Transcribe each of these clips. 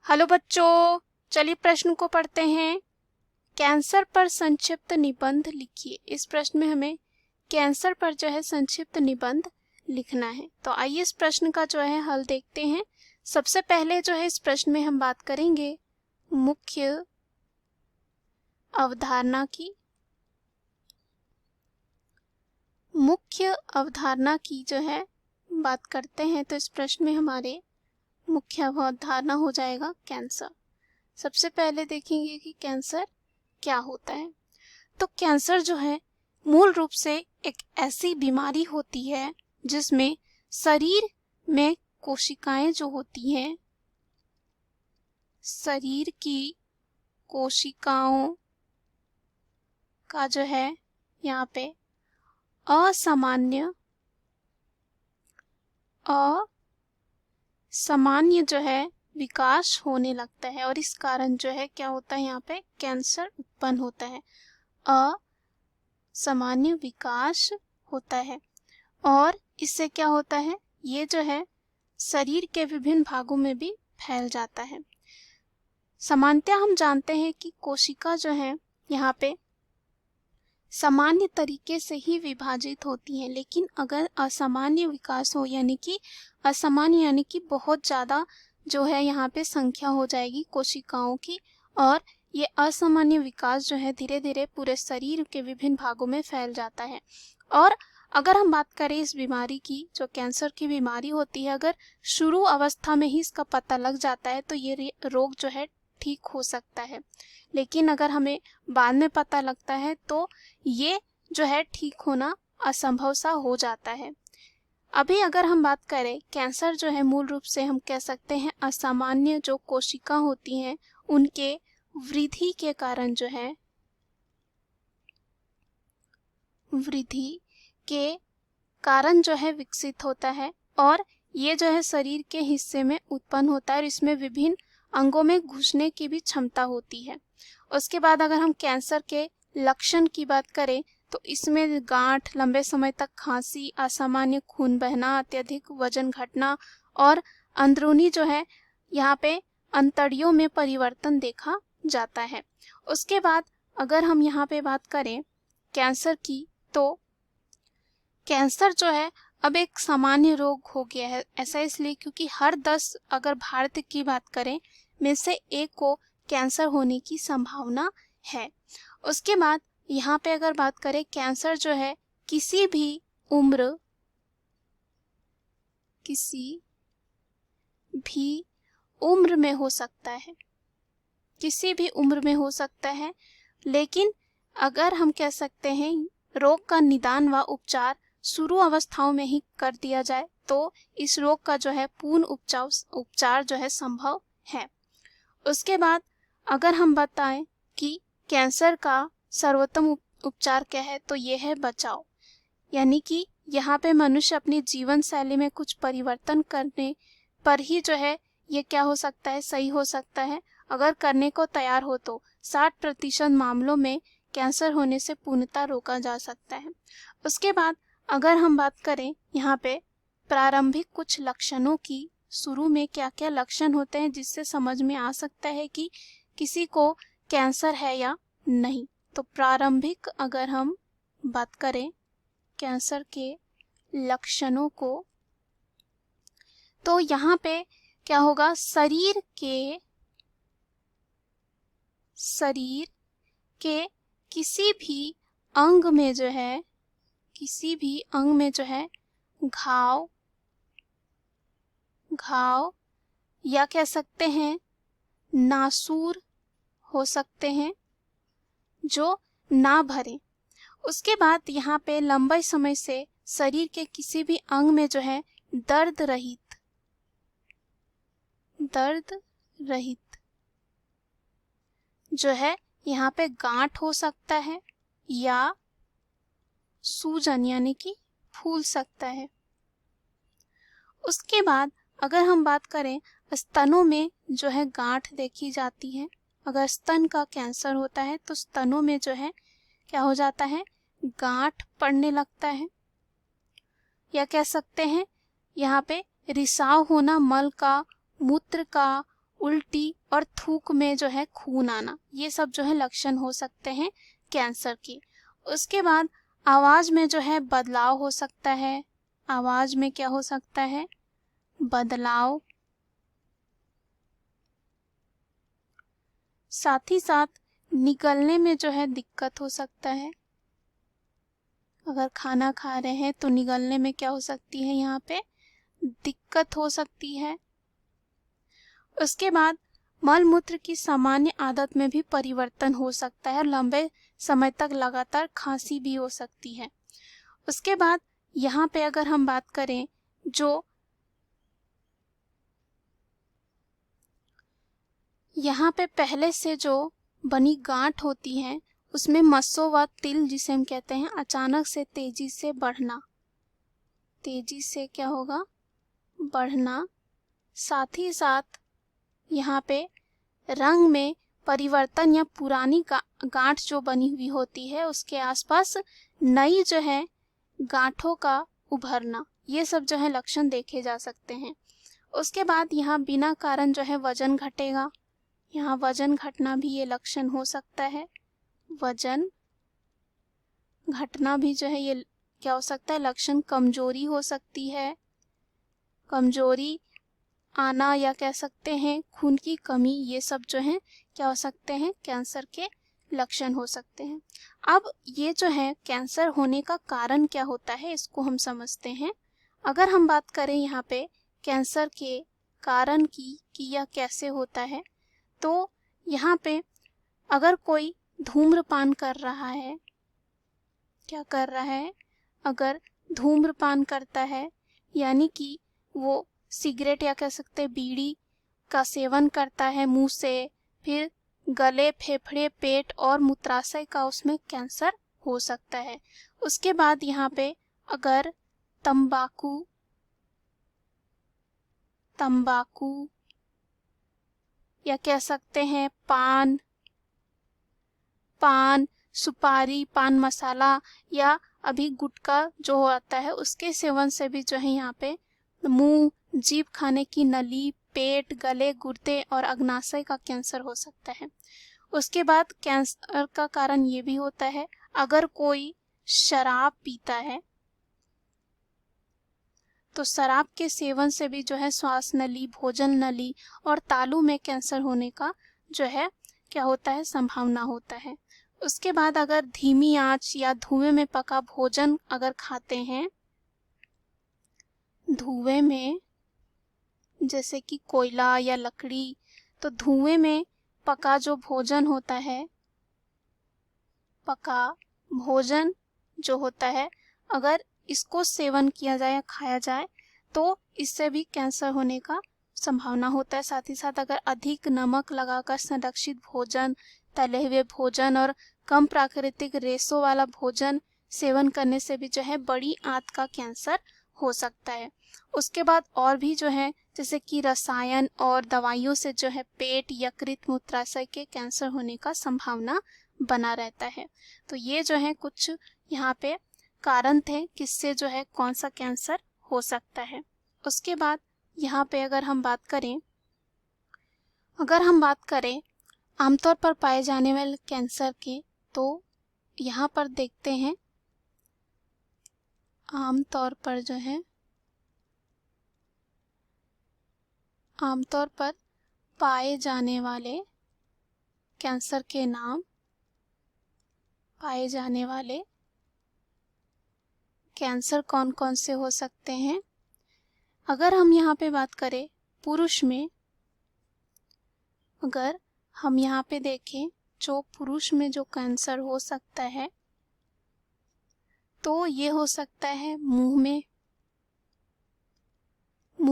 Hello बच्चों, चलिए प्रश्न को पढ़ते हैं। कैंसर पर संक्षिप्त निबंध लिखिए। इस प्रश्न में हमें कैंसर पर जो है संक्षिप्त निबंध लिखना है। तो आइए इस प्रश्न का जो है हल देखते हैं। सबसे पहले जो है इस प्रश्न में हम बात करेंगे मुख्य अवधारणा की। मुख्य अवधारणा की जो है बात करते हैं तो इस प्रश्न में हमारे मुख्य अवधारणा हो जाएगा कैंसर। सबसे पहले देखेंगे कि कैंसर क्या होता है। तो कैंसर जो है मूल रूप से एक ऐसी बीमारी होती है जिसमें शरीर में कोशिकाएं जो होती हैं, शरीर की कोशिकाओं का जो है यहाँ पे असामान्य जो है विकास होने लगता है और इस कारण जो है क्या होता है, यहाँ पे कैंसर उत्पन्न होता है। असामान्य विकास होता है और इससे क्या होता है, ये जो है शरीर के विभिन्न भागों में भी फैल जाता है। सामान्यतः हम जानते हैं कि कोशिका जो है यहाँ पे सामान्य तरीके से ही विभाजित होती हैं, लेकिन अगर असामान्य विकास हो यानी कि बहुत ज़्यादा जो है यहाँ पे संख्या हो जाएगी कोशिकाओं की और ये असामान्य विकास जो है धीरे धीरे पूरे शरीर के विभिन्न भागों में फैल जाता है। और अगर हम बात करें इस बीमारी की, जो कैंसर की बीमारी होती है, अगर शुरू अवस्था में ही इसका पता लग जाता है तो ये रोग जो है ठीक हो सकता है, लेकिन अगर हमें बाद में पता लगता है तो ये जो है ठीक होना असंभव सा हो जाता है। अभी अगर हम बात करें कैंसर जो है मूल रूप से हम कह सकते हैं असामान्य जो कोशिका होती हैं उनके वृद्धि के कारण जो है विकसित होता है और ये जो है शरीर के हिस्से में उत्पन्न होता है और इसमें विभिन्न अंगों में घुसने की भी क्षमता होती है। उसके बाद अगर हम कैंसर के लक्षण की बात करें तो इसमें गांठ, लंबे समय तक खांसी, असामान्य खून बहना, अत्यधिक वजन घटना और अंदरूनी जो है यहाँ पे अंतड़ियों में परिवर्तन देखा जाता है। उसके बाद अगर हम यहाँ पे बात करें कैंसर की, तो कैंसर जो है अब एक सामान्य रोग हो गया है। ऐसा इसलिए क्योंकि हर 10 अगर भारत की बात करें में से एक को कैंसर होने की संभावना है। उसके बाद यहाँ पे अगर बात करें कैंसर जो है किसी भी उम्र में हो सकता है, किसी भी उम्र में हो सकता है, लेकिन अगर हम कह सकते हैं रोग का निदान व उपचार शुरू अवस्थाओं में ही कर दिया जाए तो इस रोग का जो है पूर्ण उपचार जो है संभव है। उसके बाद अगर हम बताएं कि कैंसर का सर्वोत्तम उपचार क्या है तो ये है बचाव, यानी कि यहाँ पे मनुष्य अपनी जीवन शैली में कुछ परिवर्तन करने पर ही जो है ये क्या हो सकता है, सही हो सकता है। अगर करने को तैयार हो तो 60% मामलों में कैंसर होने से पूर्णतः रोका जा सकता है। उसके बाद अगर हम बात करें यहाँ पे प्रारंभिक कुछ लक्षणों की, शुरू में क्या क्या लक्षण होते हैं जिससे समझ में आ सकता है कि किसी को कैंसर है या नहीं। तो प्रारंभिक अगर हम बात करें कैंसर के लक्षणों को, तो यहाँ पे क्या होगा, शरीर के किसी भी अंग में जो है घाव या कह सकते हैं नासूर हो सकते हैं जो ना भरे। उसके बाद यहाँ पे लंबे समय से शरीर के किसी भी अंग में जो है दर्द रहित जो है यहाँ पे गांठ हो सकता है या सूजन यानी कि फूल सकता है। उसके बाद अगर हम बात करें स्तनों में जो है गांठ देखी जाती है। अगर स्तन का कैंसर होता है तो स्तनों में जो है क्या हो जाता है, गांठ पड़ने लगता है, या कह सकते हैं यहाँ पे रिसाव होना मल का, मूत्र का उल्टी और थूक में जो है खून आना, ये सब जो है लक्षण हो सकते हैं कैंसर के। उसके बाद आवाज में जो है बदलाव हो सकता है। आवाज में क्या हो सकता है? बदलाव। साथ ही साथ निगलने में जो है दिक्कत हो सकता है। अगर खाना खा रहे हैं तो निगलने में क्या हो सकती है? यहाँ पे दिक्कत हो सकती है। उसके बाद मल मूत्र की सामान्य आदत में भी परिवर्तन हो सकता है और लंबे समय तक लगातार खांसी भी हो सकती है। उसके बाद यहाँ पे अगर हम बात करें, जो यहाँ पे पहले से जो बनी गांठ होती है उसमें मस्सों व तिल, जिसे हम कहते हैं, अचानक से तेजी से बढ़ना, तेजी से क्या होगा? बढ़ना। साथ ही साथ यहाँ पे रंग में परिवर्तन या पुरानी गांठ जो बनी हुई होती है उसके आसपास नई जो है गांठों का उभरना, ये सब जो है लक्षण देखे जा सकते हैं। उसके बाद यहाँ बिना कारण जो है वजन घटेगा, यहाँ वजन घटना भी ये लक्षण हो सकता है। वजन घटना भी जो है ये क्या हो सकता है? लक्षण। कमजोरी हो सकती है, कमजोरी आना, या कह सकते हैं खून की कमी, ये सब जो है क्या हो सकते हैं? कैंसर के लक्षण हो सकते हैं। अब ये जो है कैंसर होने का कारण क्या होता है इसको हम समझते हैं। अगर हम बात करें यहाँ पे कैंसर के कारण की कि यह कैसे होता है, तो यहाँ पे अगर कोई धूम्रपान कर रहा है, क्या कर रहा है? अगर धूम्रपान करता है यानी कि वो सिगरेट या कह सकते हैं बीड़ी का सेवन करता है मुंह से, फिर गले, फेफड़े, पेट और मूत्राशय का उसमें कैंसर हो सकता है। उसके बाद यहाँ पे अगर तंबाकू या कह सकते हैं पान, सुपारी, पान मसाला या अभी गुटखा जो आता है उसके सेवन से भी जो है यहाँ पे मुंह, जीभ, खाने की नली, पेट, गले, गुर्दे और अग्नाशय का कैंसर हो सकता है। उसके बाद कैंसर का कारण ये भी होता है अगर कोई शराब पीता है तो शराब के सेवन से भी जो है श्वास नली, भोजन नली और तालू में कैंसर होने का जो है क्या होता है? संभावना होता है। उसके बाद अगर धीमी आंच या धुएं में पका भोजन अगर खाते हैं, धुएं में जैसे कि कोयला या लकड़ी, तो धुएं में पका जो भोजन होता है, पका भोजन जो होता है, अगर इसको सेवन किया जाए या खाया जाए तो इससे भी कैंसर होने का संभावना होता है। साथ ही साथ अगर अधिक नमक लगाकर संरक्षित भोजन, तले हुए भोजन और कम प्राकृतिक रेशों वाला भोजन सेवन करने से भी जो है बड़ी आंत का कैंसर हो सकता है। उसके बाद और भी जो है जैसे कि रसायन और दवाइयों से जो है पेट, यकृत, मूत्राशय के कैंसर होने का संभावना बना रहता है। तो ये जो है कुछ यहाँ पे कारण थे किससे जो है कौन सा कैंसर हो सकता है। उसके बाद यहाँ पे अगर हम बात करें आमतौर पर पाए जाने वाले कैंसर के, तो यहाँ पर देखते हैं आमतौर पर पाए जाने वाले कैंसर के नाम, पाए जाने वाले कैंसर कौन कौन से हो सकते हैं। अगर हम यहाँ पे बात करें पुरुष में, अगर हम यहाँ पे देखें जो पुरुष में जो कैंसर हो सकता है तो ये हो सकता है मुंह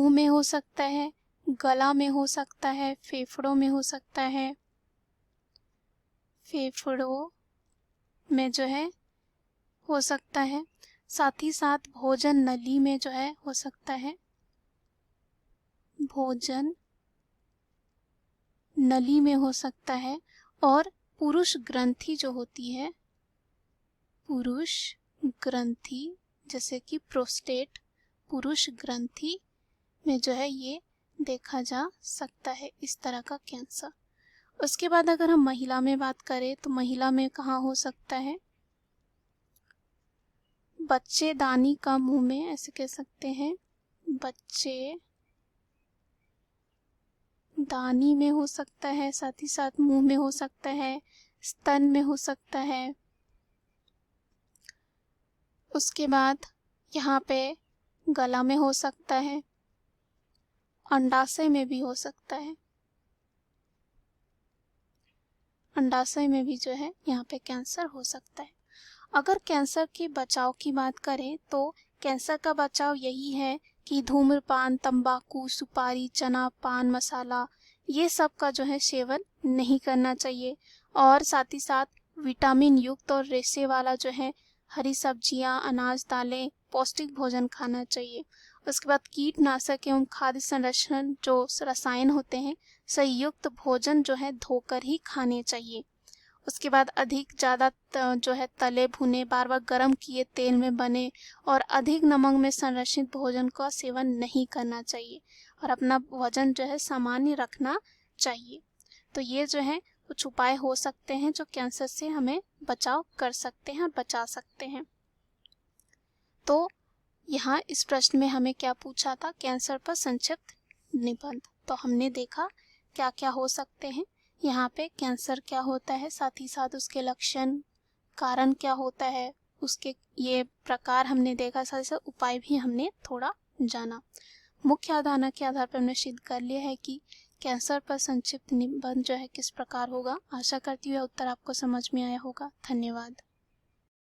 में हो सकता है, गला में हो सकता है, फेफड़ों में हो सकता है, फेफड़ों में जो है हो सकता है। साथ ही साथ भोजन नली में जो है हो सकता है, भोजन नली में हो सकता है। और पुरुष ग्रंथि जो होती है, पुरुष ग्रंथि जैसे कि प्रोस्टेट, पुरुष ग्रंथि में जो है ये देखा जा सकता है इस तरह का कैंसर। उसके बाद अगर हम महिला में बात करें तो महिला में कहाँ हो सकता है, बच्चेदानी का मुंह में, ऐसे कह सकते हैं, बच्चे दानी में हो सकता है, साथ ही साथ मुंह में हो सकता है, स्तन में हो सकता है। उसके बाद यहाँ पे गला में हो सकता है, अंडाशय में भी हो सकता है, अंडाशय में भी जो है यहाँ पे कैंसर हो सकता है। अगर कैंसर के बचाव की बात करें तो कैंसर का बचाव यही है कि धूम्रपान, तंबाकू, सुपारी, चना, पान मसाला, ये सब का जो है सेवन नहीं करना चाहिए। और साथ ही साथ विटामिन युक्त और रेशे वाला जो है हरी सब्जियां, अनाज, दालें, पौष्टिक भोजन खाना चाहिए। उसके बाद कीटनाशक एवं खाद्य संरक्षण जो रसायन होते हैं, संयुक्त भोजन जो है धोकर ही खाने चाहिए। उसके बाद अधिक ज़्यादा जो है तले भुने, बार बार गर्म किए तेल में बने और अधिक नमक में संरक्षित भोजन का सेवन नहीं करना चाहिए और अपना वजन जो है सामान्य रखना चाहिए। तो ये जो है कुछ उपाय हो सकते हैं जो कैंसर से हमें बचाव कर सकते हैं और बचा सकते हैं। तो यहाँ इस प्रश्न में हमें क्या पूछा था, कैंसर पर संक्षिप्त निबंध। तो हमने देखा क्या क्या हो सकते हैं, यहाँ पे कैंसर क्या होता है, साथ ही साथ उसके लक्षण, कारण क्या होता है, उसके ये प्रकार हमने देखा, साथ ही साथ उपाय भी हमने थोड़ा जाना। मुख्य अवधारणा के आधार पर हमने सिद्ध कर लिया है कि कैंसर पर संक्षिप्त निबंध जो है किस प्रकार होगा। आशा करती हूँ उत्तर आपको समझ में आया होगा। धन्यवाद।